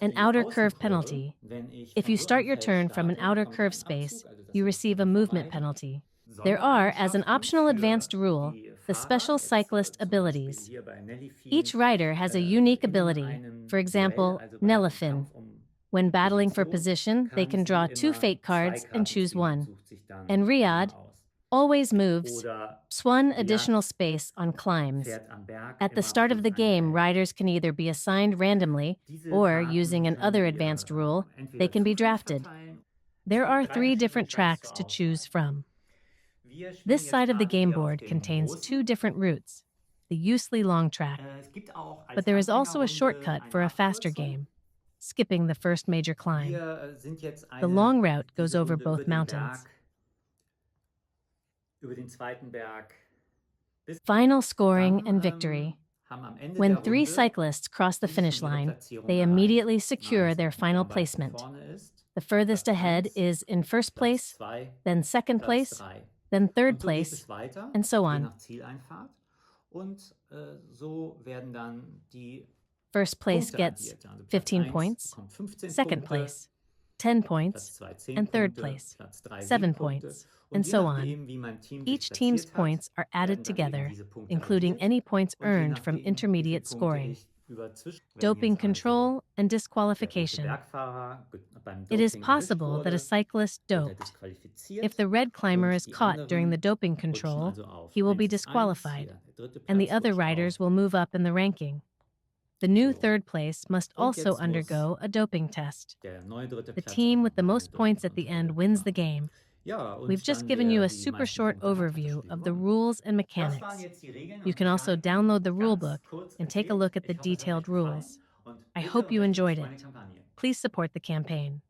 An outer curve penalty. If you start your turn from an outer curve space, you receive a movement penalty. There are, as an optional advanced rule, the special cyclist abilities. Each rider has a unique ability, for example, Nelefin. When battling for position, they can draw 2 fate cards and choose one. And Riyadh always moves one additional space on climbs. At the start of the game, riders can either be assigned randomly or, using an other advanced rule, they can be drafted. There are 3 different tracks to choose from. This side of the game board contains two different routes, the usually long track, but there is also a shortcut for a faster game, skipping the first major climb. The long route goes over both mountains. Final scoring and victory. When three cyclists cross the finish line, they immediately secure their final placement. The furthest ahead is in first place, then second place, then third place, and so on. First place gets 15 points, second place, 10 points, and third place, 7 points, and so on. Each team's points are added together, including any points earned from intermediate scoring. Doping control and disqualification. It is possible that a cyclist doped. If the red climber is caught during the doping control, he will be disqualified, and the other riders will move up in the ranking. The new third place must also undergo a doping test. The team with the most points at the end wins the game. We've just given you a super short overview of the rules and mechanics. You can also download the rulebook and take a look at the detailed rules. I hope you enjoyed it. Please support the campaign.